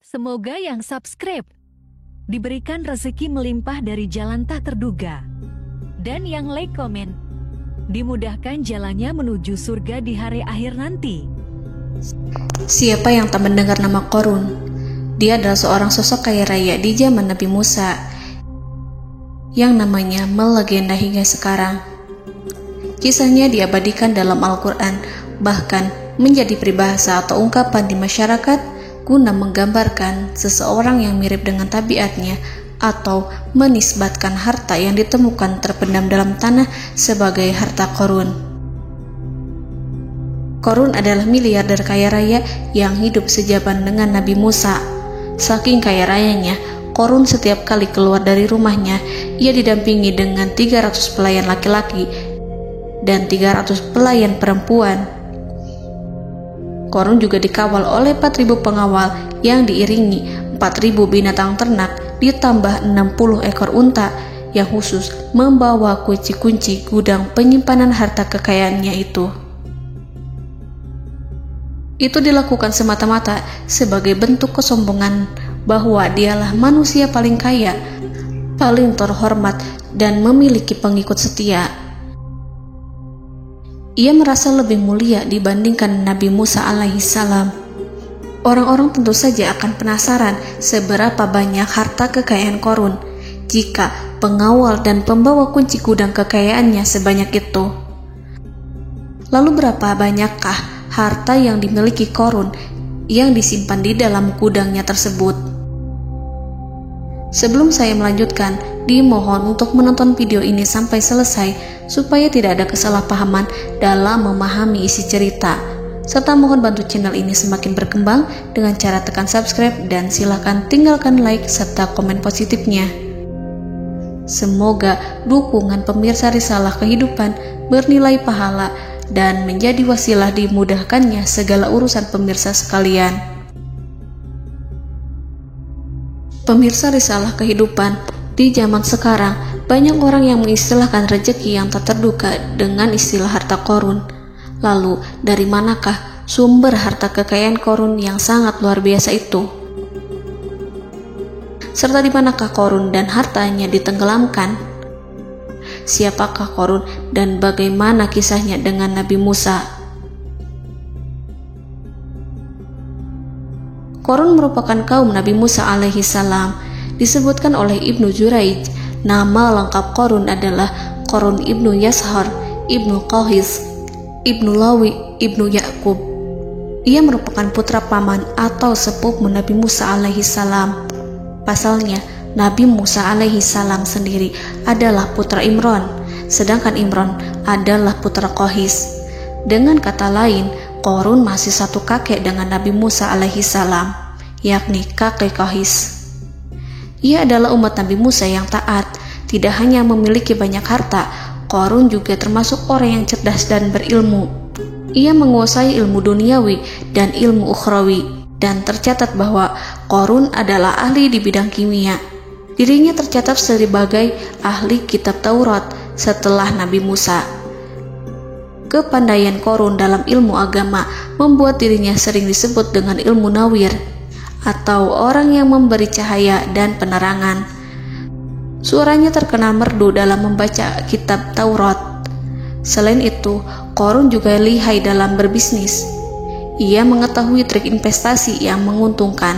Semoga yang subscribe diberikan rezeki melimpah dari jalan tak terduga. Dan yang like komen, dimudahkan jalannya menuju surga di hari akhir nanti. Siapa yang tak mendengar nama Qorun? Dia adalah seorang sosok kaya raya di zaman Nabi Musa yang namanya melegenda hingga sekarang. Kisahnya diabadikan dalam Al-Quran, bahkan menjadi peribahasa atau ungkapan di masyarakat guna menggambarkan seseorang yang mirip dengan tabiatnya atau menisbatkan harta yang ditemukan terpendam dalam tanah sebagai harta Qorun. Qorun adalah miliarder kaya raya yang hidup sejaman dengan Nabi Musa. Saking kaya rayanya, Qorun setiap kali keluar dari rumahnya, ia didampingi dengan 300 pelayan laki-laki dan 300 pelayan perempuan. Qorun juga dikawal oleh 4.000 pengawal yang diiringi 4.000 binatang ternak ditambah 60 ekor unta yang khusus membawa kunci-kunci gudang penyimpanan harta kekayaannya itu. Itu dilakukan semata-mata sebagai bentuk kesombongan bahwa dialah manusia paling kaya, paling terhormat, dan memiliki pengikut setia. Ia merasa lebih mulia dibandingkan Nabi Musa alaihissalam. Orang-orang tentu saja akan penasaran seberapa banyak harta kekayaan Qorun jika pengawal dan pembawa kunci gudang kekayaannya sebanyak itu. Lalu berapa banyakkah harta yang dimiliki Qorun yang disimpan di dalam gudangnya tersebut? Sebelum saya melanjutkan, dimohon untuk menonton video ini sampai selesai supaya tidak ada kesalahpahaman dalam memahami isi cerita, serta mohon bantu channel ini semakin berkembang dengan cara tekan subscribe dan silakan tinggalkan like serta komen positifnya. Semoga dukungan pemirsa Risalah Kehidupan bernilai pahala dan menjadi wasilah dimudahkannya segala urusan pemirsa sekalian. Pemirsa Risalah Kehidupan, di zaman sekarang banyak orang yang mengistilahkan rezeki yang tak terduga dengan istilah harta Qorun. Lalu dari manakah sumber harta kekayaan Qorun yang sangat luar biasa itu? Serta di manakah Qorun dan hartanya ditenggelamkan? Siapakah Qorun dan bagaimana kisahnya dengan Nabi Musa? Qorun merupakan kaum Nabi Musa alaihissalam. Disebutkan oleh Ibnu Juraij, nama lengkap Qorun adalah Qorun ibnu Yashar, ibnu Qahis, ibnu Lawi, ibnu Ya'qub. Ia merupakan putra paman atau sepupu Nabi Musa alaihissalam. Pasalnya, Nabi Musa alaihissalam sendiri adalah putra Imran, sedangkan Imran adalah putra Qahis. Dengan kata lain, Qorun masih satu kakek dengan Nabi Musa alaihissalam, yakni kakek Qahis. Ia adalah umat Nabi Musa yang taat. Tidak hanya memiliki banyak harta, Qorun juga termasuk orang yang cerdas dan berilmu. Ia menguasai ilmu duniawi dan ilmu ukhrawi, dan tercatat bahwa Qorun adalah ahli di bidang kimia. Dirinya tercatat sebagai ahli kitab Taurat setelah Nabi Musa. Kepandaian Qorun dalam ilmu agama membuat dirinya sering disebut dengan ilmu nawir, atau orang yang memberi cahaya dan penerangan. Suaranya terkenal merdu dalam membaca kitab Taurat. Selain itu, Qorun juga lihai dalam berbisnis. Ia mengetahui trik investasi yang menguntungkan,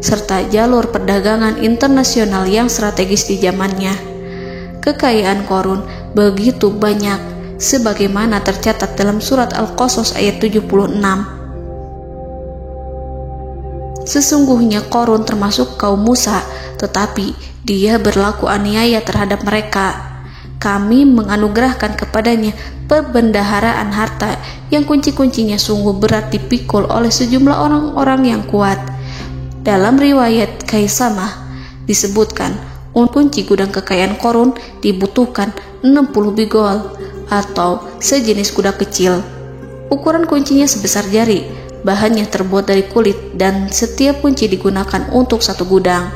serta jalur perdagangan internasional yang strategis di zamannya. Kekayaan Qorun begitu banyak, sebagaimana tercatat dalam surat Al-Qasas ayat 76. Sesungguhnya Qorun termasuk kaum Musa, tetapi dia berlaku aniaya terhadap mereka. Kami menganugerahkan kepadanya perbendaharaan harta yang kunci-kuncinya sungguh berat dipikul oleh sejumlah orang-orang yang kuat. Dalam riwayat Kaisamah disebutkan, kunci gudang kekayaan Qorun dibutuhkan 60 bigol atau sejenis kuda kecil. Ukuran kuncinya sebesar jari, bahannya terbuat dari kulit, dan setiap kunci digunakan untuk satu gudang.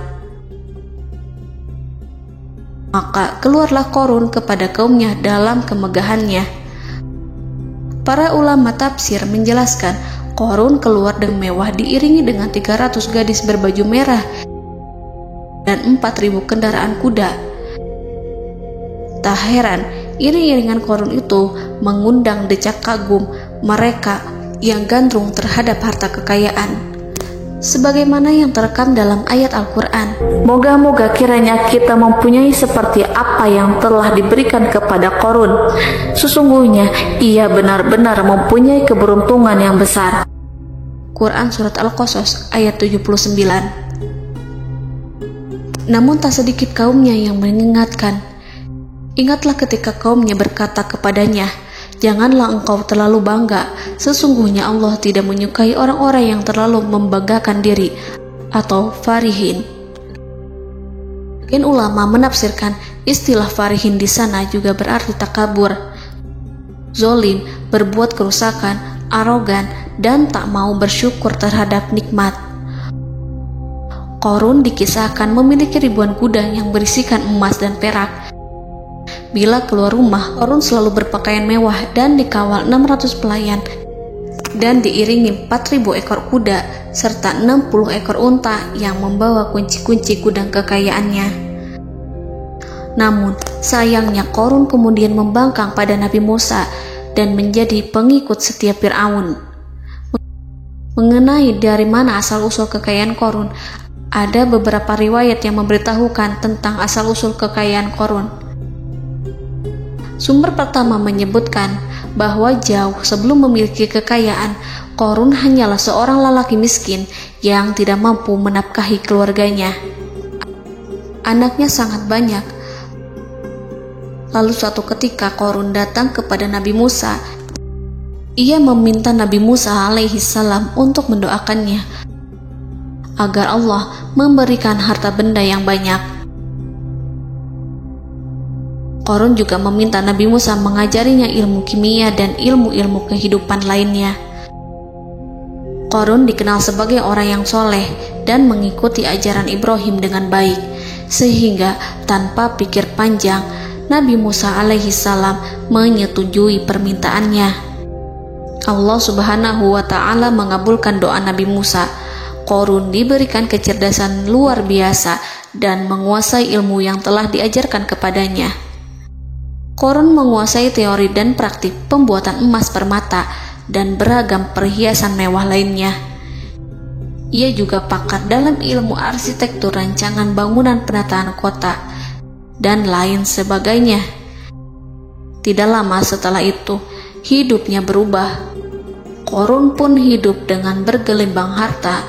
Maka keluarlah Qorun kepada kaumnya dalam kemegahannya. Para ulama tafsir menjelaskan Qarun keluar dengan mewah diiringi dengan 300 gadis berbaju merah dan 4.000 kendaraan kuda. Tak heran, iring-iringan Qarun itu mengundang decak kagum mereka yang gandrung terhadap harta kekayaan. Sebagaimana yang terekam dalam ayat Al-Quran, moga-moga kiranya kita mempunyai seperti apa yang telah diberikan kepada Qarun. Sesungguhnya ia benar-benar mempunyai keberuntungan yang besar. Quran Surat Al-Qasas ayat 79. Namun tak sedikit kaumnya yang mengingatkan. Ingatlah ketika kaumnya berkata kepadanya, janganlah engkau terlalu bangga. Sesungguhnya Allah tidak menyukai orang-orang yang terlalu membanggakan diri atau farihin. Ulama menafsirkan istilah farihin di sana juga berarti takabur, zolim, berbuat kerusakan, arogan, dan tak mau bersyukur terhadap nikmat. Qarun dikisahkan memiliki ribuan kuda yang berisikan emas dan perak. Bila keluar rumah, Qarun selalu berpakaian mewah dan dikawal 600 pelayan dan diiringi 4.000 ekor kuda serta 60 ekor unta yang membawa kunci-kunci gudang kekayaannya. Namun, sayangnya Qarun kemudian membangkang pada Nabi Musa dan menjadi pengikut setia Fir'aun. Mengenai dari mana asal-usul kekayaan Qarun, ada beberapa riwayat yang memberitahukan tentang asal-usul kekayaan Qarun. Sumber pertama menyebutkan bahwa jauh sebelum memiliki kekayaan, Qarun hanyalah seorang lelaki miskin yang tidak mampu menafkahi keluarganya. Anaknya sangat banyak. Lalu suatu ketika Qarun datang kepada Nabi Musa. Ia meminta Nabi Musa alaihi salam untuk mendoakannya agar Allah memberikan harta benda yang banyak. Qarun juga meminta Nabi Musa mengajarinya ilmu kimia dan ilmu-ilmu kehidupan lainnya. Qarun dikenal sebagai orang yang soleh dan mengikuti ajaran Ibrahim dengan baik, sehingga tanpa pikir panjang, Nabi Musa alaihi salam menyetujui permintaannya. Allah Subhanahu wa ta'ala mengabulkan doa Nabi Musa. Qarun diberikan kecerdasan luar biasa dan menguasai ilmu yang telah diajarkan kepadanya. Qarun menguasai teori dan praktik pembuatan emas permata dan beragam perhiasan mewah lainnya. Ia juga pakar dalam ilmu arsitektur, rancangan bangunan, penataan kota, dan lain sebagainya. Tidak lama setelah itu, hidupnya berubah. Qarun pun hidup dengan bergelimbang harta.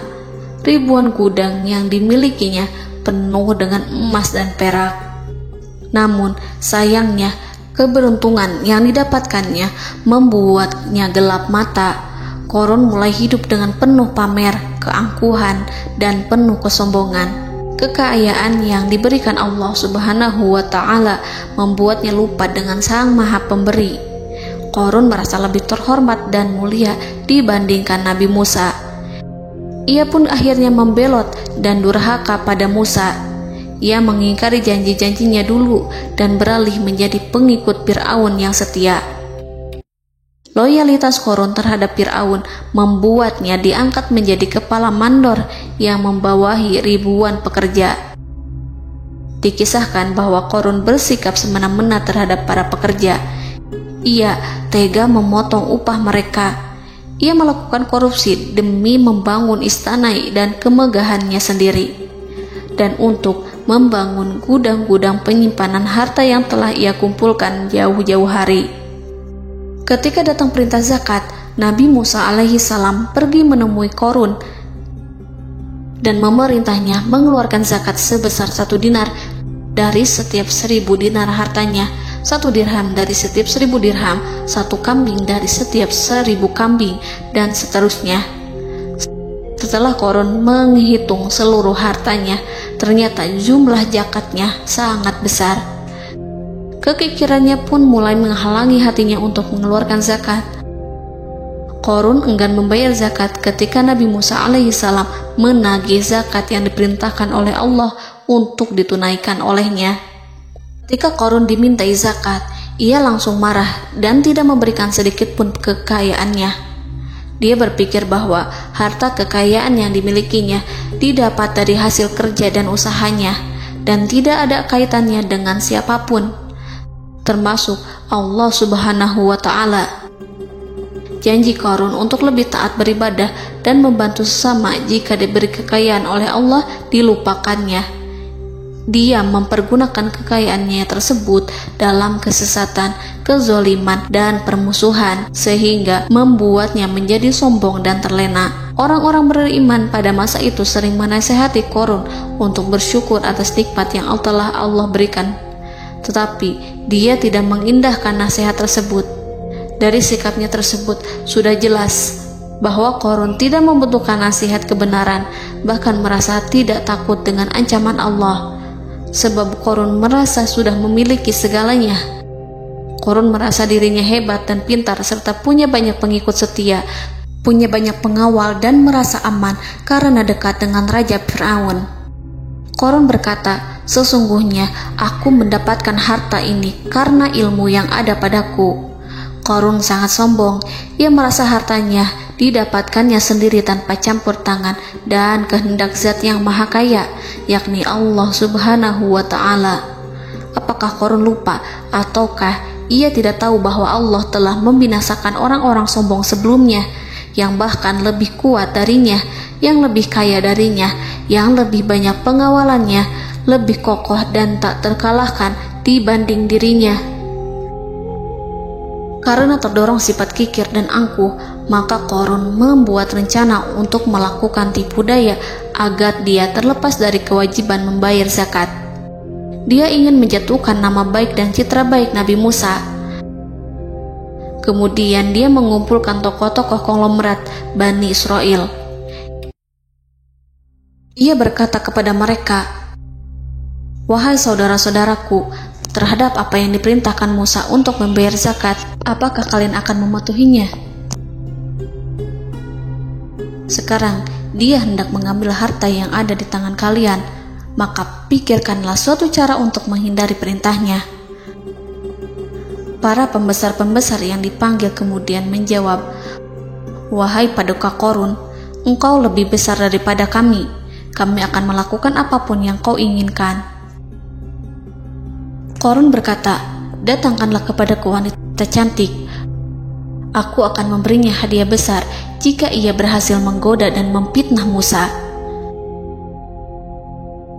Ribuan gudang yang dimilikinya penuh dengan emas dan perak. Namun, sayangnya, keberuntungan yang didapatkannya membuatnya gelap mata. Qarun mulai hidup dengan penuh pamer, keangkuhan, dan penuh kesombongan. Kekayaan yang diberikan Allah Subhanahu wa ta'ala membuatnya lupa dengan Sang Maha Pemberi. Qarun merasa lebih terhormat dan mulia dibandingkan Nabi Musa. Ia pun akhirnya membelot dan durhaka pada Musa. Ia mengingkari janji-janjinya dulu dan beralih menjadi pengikut Fir'aun yang setia. Loyalitas Qarun terhadap Fir'aun membuatnya diangkat menjadi kepala mandor yang membawahi ribuan pekerja. Dikisahkan bahwa Qarun bersikap semena-mena terhadap para pekerja. Ia tega memotong upah mereka. Ia melakukan korupsi demi membangun istana dan kemegahannya sendiri, dan untuk membangun gudang-gudang penyimpanan harta yang telah ia kumpulkan jauh-jauh hari. Ketika datang perintah zakat, Nabi Musa alaihi salam pergi menemui Qarun dan memerintahnya mengeluarkan zakat sebesar 1 dinar dari setiap 1.000 dinar hartanya, 1 dirham dari setiap 1.000 dirham, 1 kambing dari setiap 1.000 kambing, dan seterusnya. Setelah Qarun menghitung seluruh hartanya, ternyata jumlah zakatnya sangat besar. Kekikirannya pun mulai menghalangi hatinya untuk mengeluarkan zakat. Qarun enggan membayar zakat ketika Nabi Musa alaihissalam menagih zakat yang diperintahkan oleh Allah untuk ditunaikan olehnya. Ketika Qarun dimintai zakat, ia langsung marah dan tidak memberikan sedikit pun kekayaannya. Dia berpikir bahwa harta kekayaan yang dimilikinya didapat dari hasil kerja dan usahanya, dan tidak ada kaitannya dengan siapapun, termasuk Allah Subhanahu wa Ta'ala. Janji Qarun untuk lebih taat beribadah dan membantu sesama jika diberi kekayaan oleh Allah dilupakannya. Dia mempergunakan kekayaannya tersebut dalam kesesatan, kezoliman, dan permusuhan, sehingga membuatnya menjadi sombong dan terlena. Orang-orang beriman pada masa itu sering menasihati Qarun untuk bersyukur atas nikmat yang telah Allah berikan. Tetapi dia tidak mengindahkan nasihat tersebut. Dari sikapnya tersebut sudah jelas bahwa Qarun tidak membutuhkan nasihat kebenaran, bahkan merasa tidak takut dengan ancaman Allah. Sebab Qarun merasa sudah memiliki segalanya. Qarun merasa dirinya hebat dan pintar serta punya banyak pengikut setia, punya banyak pengawal dan merasa aman karena dekat dengan Raja Fir'aun. Qarun berkata, "Sesungguhnya aku mendapatkan harta ini karena ilmu yang ada padaku." Qarun sangat sombong. Ia merasa hartanya didapatkannya sendiri tanpa campur tangan dan kehendak Zat yang Maha Kaya, yakni Allah Subhanahu wa Ta'ala. Apakah Qarun lupa ataukah ia tidak tahu bahwa Allah telah membinasakan orang-orang sombong sebelumnya, yang bahkan lebih kuat darinya, yang lebih kaya darinya, yang lebih banyak pengawalannya, lebih kokoh dan tak terkalahkan dibanding dirinya? Karena terdorong sifat kikir dan angkuh, maka Qarun membuat rencana untuk melakukan tipu daya agar dia terlepas dari kewajiban membayar zakat. Dia ingin menjatuhkan nama baik dan citra baik Nabi Musa. Kemudian dia mengumpulkan tokoh-tokoh konglomerat Bani Israel. Ia berkata kepada mereka, "Wahai saudara-saudaraku, terhadap apa yang diperintahkan Musa untuk membayar zakat, apakah kalian akan mematuhinya? Sekarang dia hendak mengambil harta yang ada di tangan kalian, maka pikirkanlah suatu cara untuk menghindari perintahnya." Para pembesar-pembesar yang dipanggil kemudian menjawab, "Wahai paduka Qarun, engkau lebih besar daripada kami. Kami akan melakukan apapun yang kau inginkan." Qarun berkata, "Datangkanlah kepadaku wanita cantik. Aku akan memberinya hadiah besar jika ia berhasil menggoda dan memfitnah Musa."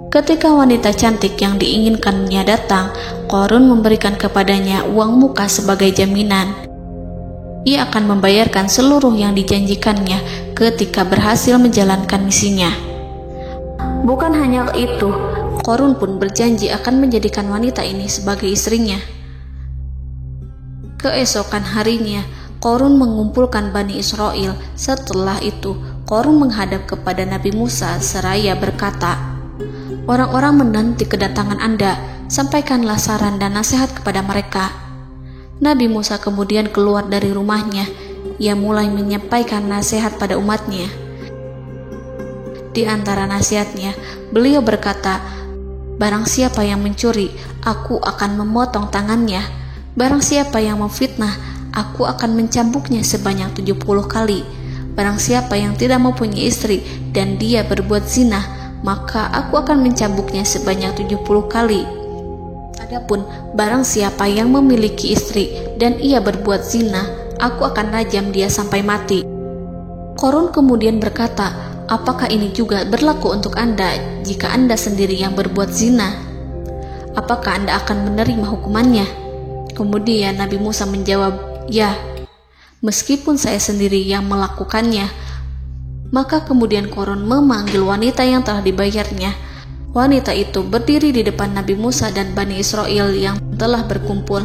Ketika wanita cantik yang diinginkannya datang, Qarun memberikan kepadanya uang muka sebagai jaminan. Ia akan membayarkan seluruh yang dijanjikannya ketika berhasil menjalankan misinya. Bukan hanya itu, Qarun pun berjanji akan menjadikan wanita ini sebagai istrinya. Keesokan harinya, Qarun mengumpulkan Bani Israel. Setelah itu, Qarun menghadap kepada Nabi Musa seraya berkata, "Orang-orang menanti kedatangan Anda, sampaikanlah saran dan nasihat kepada mereka." Nabi Musa kemudian keluar dari rumahnya. Ia mulai menyampaikan nasihat pada umatnya. Di antara nasihatnya, beliau berkata, "Barang siapa yang mencuri, aku akan memotong tangannya. Barang siapa yang memfitnah, aku akan mencambuknya sebanyak 70 kali. Barang siapa yang tidak mempunyai istri dan dia berbuat zina, maka aku akan mencambuknya sebanyak 70 kali. Adapun barang siapa yang memiliki istri dan ia berbuat zina, aku akan rajam dia sampai mati." Qarun kemudian berkata, "Apakah ini juga berlaku untuk Anda jika Anda sendiri yang berbuat zina? Apakah Anda akan menerima hukumannya?" Kemudian Nabi Musa menjawab, "Ya, meskipun saya sendiri yang melakukannya." Maka kemudian Qarun memanggil wanita yang telah dibayarnya. Wanita itu berdiri di depan Nabi Musa dan Bani Israel yang telah berkumpul,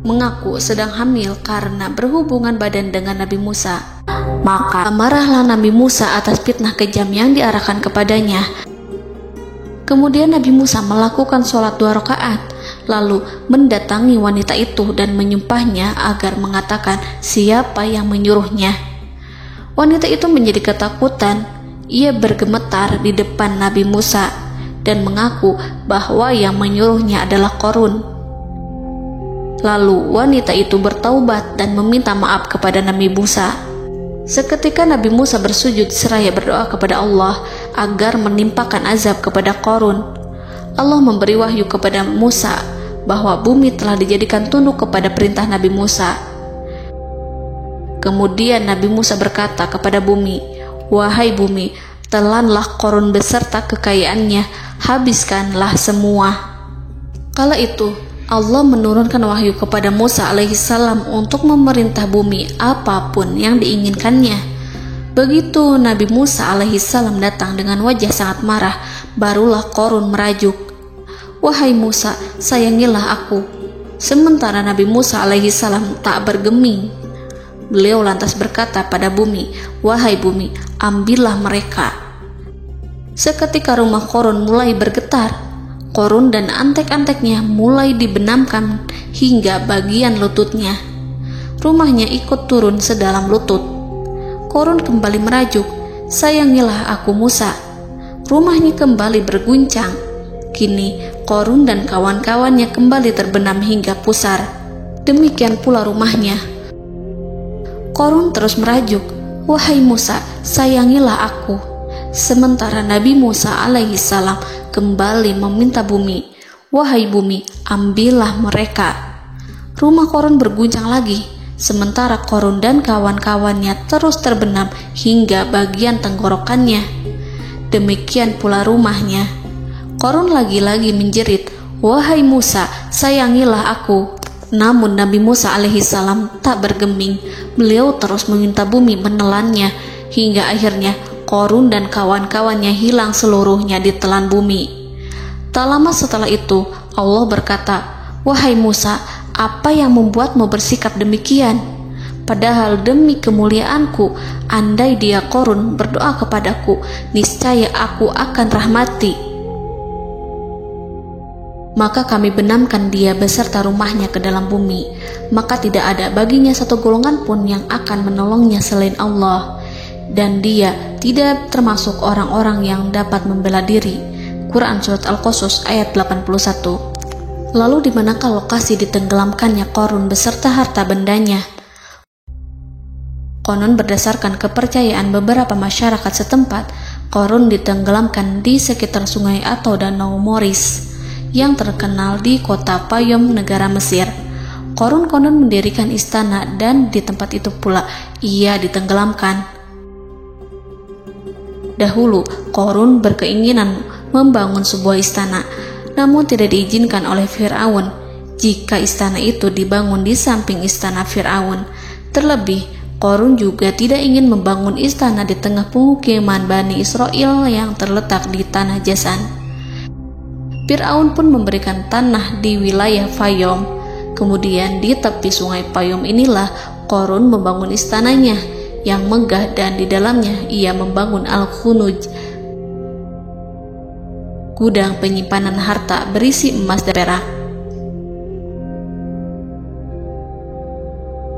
mengaku sedang hamil karena berhubungan badan dengan Nabi Musa. Maka marahlah Nabi Musa atas fitnah kejam yang diarahkan kepadanya. Kemudian Nabi Musa melakukan sholat 2 rakaat, lalu mendatangi wanita itu dan menyumpahnya agar mengatakan siapa yang menyuruhnya. Wanita itu menjadi ketakutan. Ia bergemetar di depan Nabi Musa dan mengaku bahwa yang menyuruhnya adalah Qarun. Lalu wanita itu bertaubat dan meminta maaf kepada Nabi Musa. Seketika Nabi Musa bersujud seraya berdoa kepada Allah agar menimpakan azab kepada Qarun. Allah memberi wahyu kepada Musa bahwa bumi telah dijadikan tunduk kepada perintah Nabi Musa. Kemudian Nabi Musa berkata kepada bumi, "Wahai bumi, telanlah Qarun beserta kekayaannya, habiskanlah semua." Kala itu Allah menurunkan wahyu kepada Musa alaihissalam untuk memerintah bumi apapun yang diinginkannya. Begitu Nabi Musa alaihissalam datang dengan wajah sangat marah, barulah Qarun merajuk, "Wahai Musa, sayangilah aku." Sementara Nabi Musa alaihissalam tak bergeming. Beliau lantas berkata pada bumi, "Wahai bumi, ambillah mereka." Seketika rumah Qarun mulai bergetar. Qarun dan antek-anteknya mulai dibenamkan hingga bagian lututnya. Rumahnya ikut turun sedalam lutut. Qarun kembali merajuk, "Sayangilah aku Musa." Rumahnya kembali berguncang. Kini Qarun dan kawan-kawannya kembali terbenam hingga pusar. Demikian pula rumahnya. Qarun terus merajuk, "Wahai Musa, sayangilah aku." Sementara Nabi Musa alaihissalam kembali meminta bumi, "Wahai bumi, ambillah mereka." Rumah Qarun berguncang lagi, sementara Qarun dan kawan-kawannya terus terbenam hingga bagian tenggorokannya. Demikian pula rumahnya. Qarun lagi-lagi menjerit, "Wahai Musa, sayangilah aku." Namun Nabi Musa alaihissalam tak bergeming. Beliau terus meminta bumi menelannya, hingga akhirnya Qarun dan kawan-kawannya hilang seluruhnya ditelan bumi. Tak lama setelah itu Allah berkata, "Wahai Musa, apa yang membuatmu bersikap demikian? Padahal demi kemuliaanku, andai dia Qarun berdoa kepadaku, niscaya aku akan rahmati. Maka kami benamkan dia beserta rumahnya ke dalam bumi, maka tidak ada baginya satu golongan pun yang akan menolongnya selain Allah. Dan dia tidak termasuk orang-orang yang dapat membela diri." Quran Surat Al-Qasas ayat 81. Lalu di manakah lokasi ditenggelamkannya Qarun beserta harta bendanya? Konon berdasarkan kepercayaan beberapa masyarakat setempat, Qarun ditenggelamkan di sekitar sungai atau danau Moris yang terkenal di kota Payom, negara Mesir. Qarun konon mendirikan istana dan di tempat itu pula ia ditenggelamkan. Dahulu, Qarun berkeinginan membangun sebuah istana, namun tidak diizinkan oleh Fir'aun jika istana itu dibangun di samping istana Fir'aun. Terlebih, Qarun juga tidak ingin membangun istana di tengah pemukiman Bani Israel yang terletak di tanah Jasan. Fir'aun pun memberikan tanah di wilayah Fayom. Kemudian di tepi sungai Payom inilah Qarun membangun istananya yang megah, dan di dalamnya ia membangun Al-Khunuj, gudang penyimpanan harta berisi emas dan perak.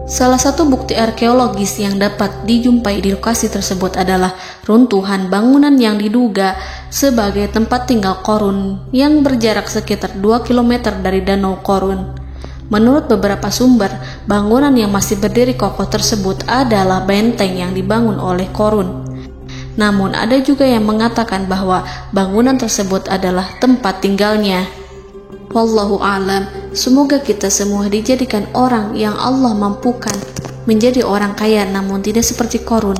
Salah satu bukti arkeologis yang dapat dijumpai di lokasi tersebut adalah runtuhan bangunan yang diduga sebagai tempat tinggal Qarun yang berjarak sekitar 2 km dari Danau Qarun. Menurut beberapa sumber, bangunan yang masih berdiri kokoh tersebut adalah benteng yang dibangun oleh Qarun. Namun ada juga yang mengatakan bahwa bangunan tersebut adalah tempat tinggalnya. Wallahu a'lam. Semoga kita semua dijadikan orang yang Allah mampukan menjadi orang kaya namun tidak seperti Qarun